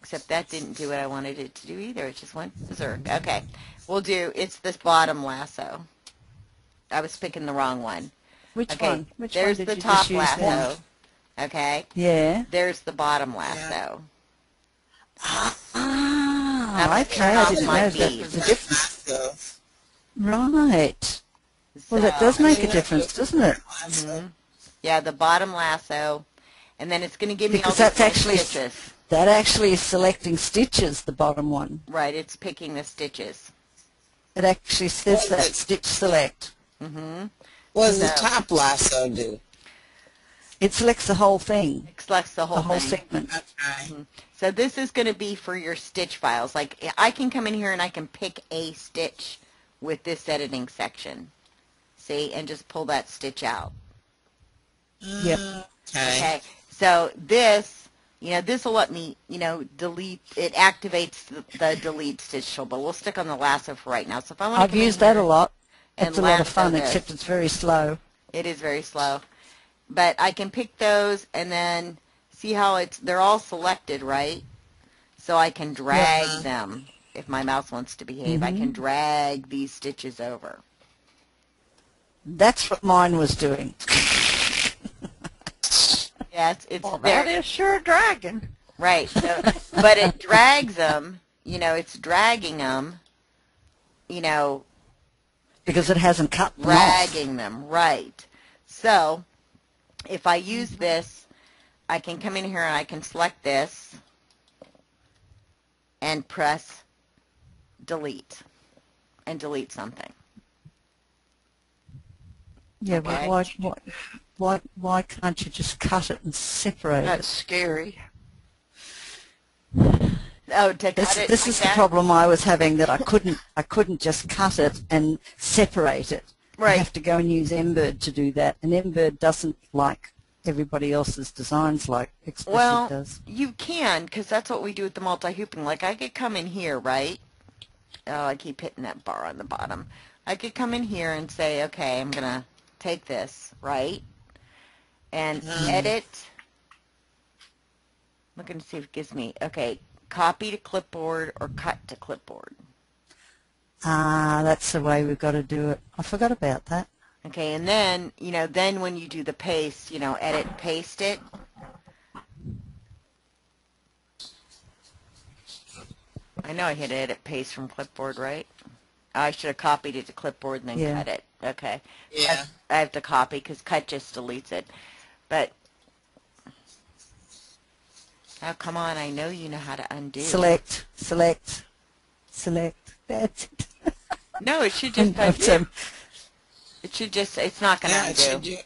Except that didn't do what I wanted it to do either. It just went berserk. Okay. We'll do, it's this bottom lasso. I was picking the wrong one. Which Okay. one? Which There's one the did you top just use lasso. then? Okay. Yeah. There's the bottom lasso. Ah, okay. I off didn't my know that bead. was a difference. So, Right. Well, that does make a difference, doesn't it? Yeah, the bottom lasso. And then it's going to give me all Because these that's little actually stitches. that actually is selecting stitches. The bottom one. Right, it's picking the stitches. It actually says that stitch select. what does the top lasso do? It selects the whole thing, It selects the the whole thing. segment. Okay. So this is going to be for your stitch files. Like, I can come in here and I can pick a stitch with this editing section. See? And just pull that stitch out. Yep. Okay. Okay. So this, you know, this will let me, you know, delete. It activates the delete stitch tool. But we'll stick on the lasso for right now. So if I want to I've used that a lot. and It's a lot of lasso fun, this. except it's very slow. It is very slow. But I can pick those and then see how they're all selected, right? So I can drag them if my mouse wants to behave. I can drag these stitches over. That's what mine was doing. Yeah, it's Well, that is sure a dragon. right. So, but it drags them, you know, it's dragging them, you know, Because it hasn't cut them off. dragging them, right. So if I use this, I can come in here and I can select this and press delete and delete something. Yeah, Okay. but why can't you just cut it and separate That's it? scary. Oh, to cut it This like is the that? problem I was having, that I couldn't just cut it and separate it. I Right. have to go and use Mbird to do that, and Mbird doesn't like everybody else's designs like Xpressive Well, does. you can, because that's what we do with the multi-hooping. Like, I could come in here, right? Oh, I keep hitting that bar on the bottom. I could come in here and say, okay, I'm going to take this, right? And edit. Looking to see if it gives me, okay, copy to clipboard or cut to clipboard. Ah, that's the way we've got to do it. I forgot about that. Okay, and then, you know, then when you do the paste, you know, edit, paste it. I know I hit edit, paste from clipboard, right? I should have copied it to clipboard and then Yeah. cut it. Okay. Yeah. I have to copy because cut just deletes it. But, oh, come on, I know you know how to undo. Select. That's it. No, it should I just know, undo. It should just, it's not going to Yeah, it should undo. do.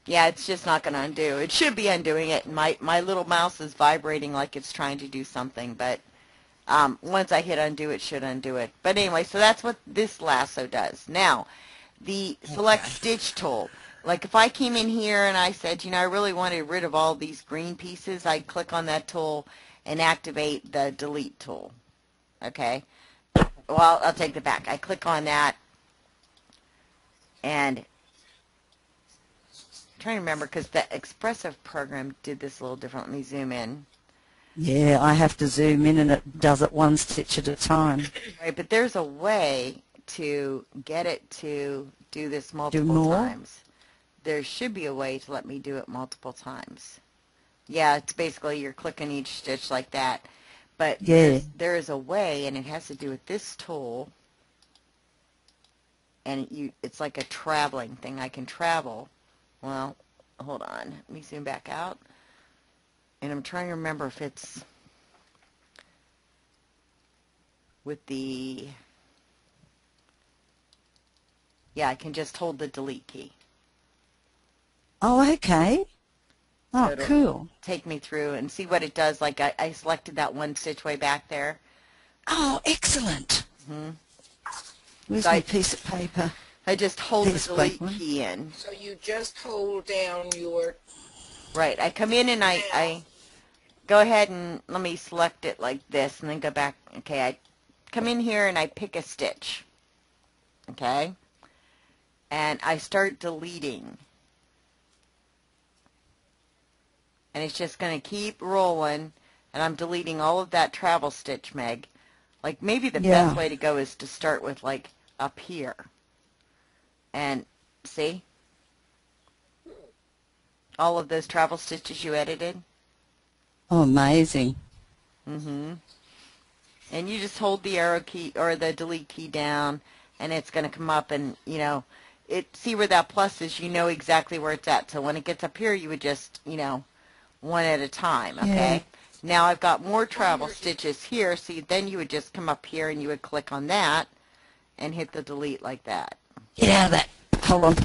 Yeah, it's just not going to undo. It should be undoing it. My little mouse is vibrating like it's trying to do something, but once I hit undo, it should undo it. But anyway, so that's what this lasso does. Now, the select Okay. stitch tool. Like if I came in here and I said, you know, I really wanted rid of all these green pieces, I'd click on that tool and activate the delete tool. Okay? Well, I'll take it back. I click on that and I'm trying to remember because the Xpressive program did this a little different. Let me zoom in. Yeah, I have to zoom in and it does it one stitch at a time. Right, but there's a way to get it to do this multiple more? times. There should be a way to let me do it multiple times. Yeah, it's basically you're clicking each stitch like that. But Yeah. there is a way, and it has to do with this tool. And it's like a traveling thing. I can travel. Well, hold on. Let me zoom back out. And I'm trying to remember if it's with the... Yeah, I can just hold the delete key. Oh, okay. Oh, It'll cool. take me through and see what it does. Like I selected that one stitch way back there. Oh, excellent. Hmm. Where's So my piece of paper? I just hold the This delete black one? key in. So you just hold down your... Right. I come in and I go ahead and let me select it like this and then go back. Okay, I come in here and I pick a stitch. Okay. And I start deleting. And it's just going to keep rolling, and I'm deleting all of that travel stitch, Meg. Like, maybe the Yeah. best way to go is to start with, like, up here. And, see? All of those travel stitches you edited. Oh, amazing. Mm-hmm. And you just hold the arrow key, or the delete key down, and it's going to come up, and, you know, see where that plus is, you know exactly where it's at. So when it gets up here, you would just, you know, one at a time, okay? Yeah. Now I've got more travel stitches here, so then you would just come up here and you would click on that and hit the delete like that. Get out of that. Hold on.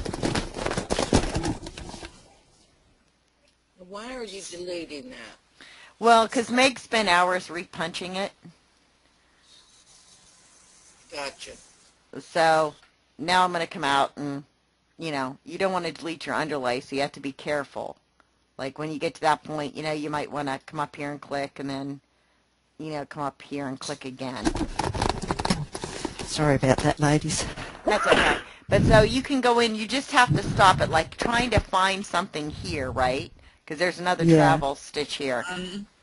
Why are you deleting that? Well, because Meg spent hours repunching it, Gotcha. so now I'm going to come out and, you know, you don't want to delete your underlay, so you have to be careful. Like when you get to that point, you know, you might want to come up here and click and then, you know, come up here and click again. Sorry about that, ladies. That's okay. But so you can go in, you just have to stop at like trying to find something here, right? Because there's another Yeah. travel stitch here.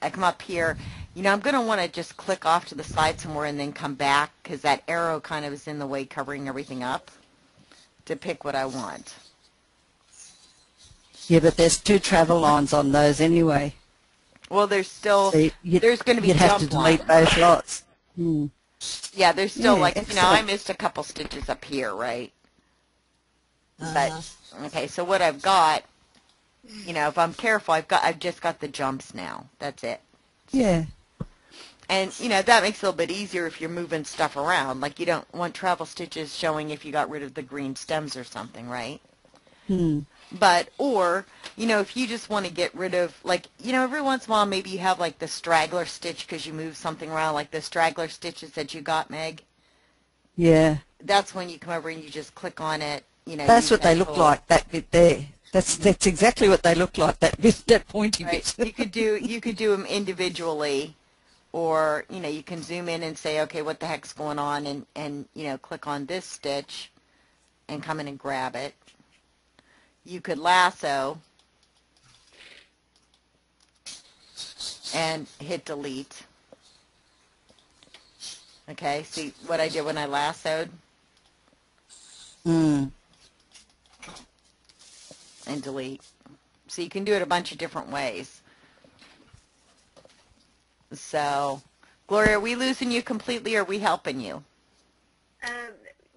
I come up here. You know, I'm going to want to just click off to the side somewhere and then come back because that arrow kind of is in the way covering everything up to pick what I want. Yeah, but there's two travel lines on those anyway. Well, there's still, So there's going to be you'd have to jump delete lines. both lots. Hmm. Yeah, there's still Yeah, like, you know, I excellent. missed a couple stitches up here, right? But, okay, so what I've got, you know, if I'm careful, I've just got the jumps now. That's it. Yeah. And, you know, that makes it a little bit easier if you're moving stuff around. Like, you don't want travel stitches showing if you got rid of the green stems or something, right? Hmm. But, or, you know, if you just want to get rid of, like, you know, every once in a while maybe you have, like, the straggler stitch because you move something around, like the straggler stitches that you got, Meg. Yeah. That's when you come over and you just click on it, you know. That's use what they that look tool. like, that bit there. That's exactly what they look like, that bit, that pointy Right. bit. You could do them individually, or, you know, you can zoom in and say, okay, what the heck's going on, and you know, click on this stitch and come in and grab it. You could lasso and hit delete. Okay, see what I did when I lassoed? Hmm. And delete. So you can do it a bunch of different ways. So, Gloria, are we losing you completely, or are we helping you?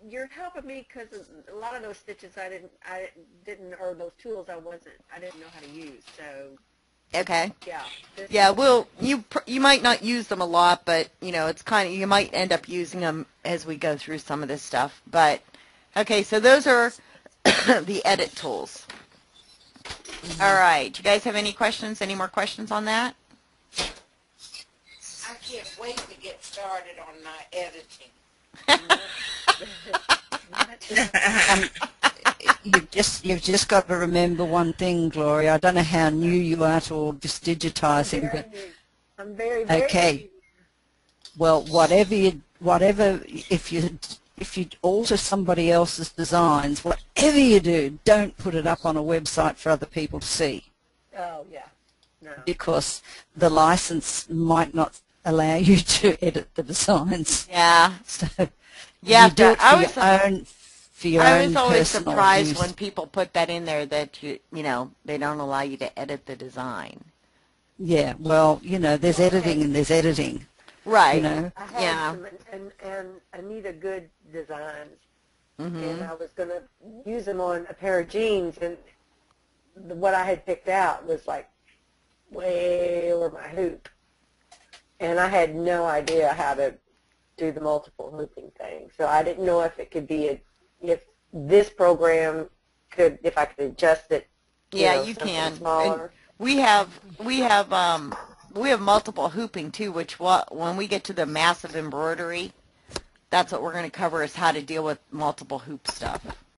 You're helping me because a lot of those stitches I didn't, or those tools I didn't know how to use. So Okay. yeah. Yeah, well, you might not use them a lot, but, you know, it's kind of, you might end up using them as we go through some of this stuff. But, okay, so those are the edit tools. All right. You guys have any questions? Any more questions on that? I can't wait to get started on my editing. You've just got to remember one thing, Gloria. I don't know how new you are to all this digitizing, but I'm very, very okay. Well, if you alter somebody else's designs, whatever you do, don't put it up on a website for other people to see. Oh, yeah. No. Because the license might not allow you to edit the designs. Yeah. So Yeah. you do it for your I own was always personal surprised use. when people put that in there that they don't allow you to edit the design. Yeah, well, there's editing and there's editing. Right. I had Yeah. some and Anita Good designs, Mm-hmm. and I was going to use them on a pair of jeans, and what I had picked out was like way over my hoop, and I had no idea how to do the multiple hooping thing. So I didn't know if it could be if this program could, if I could adjust it. Yeah, you something can. smaller. And we have multiple hooping too, which when we get to the massive embroidery, that's what we're going to cover, is how to deal with multiple hoop stuff.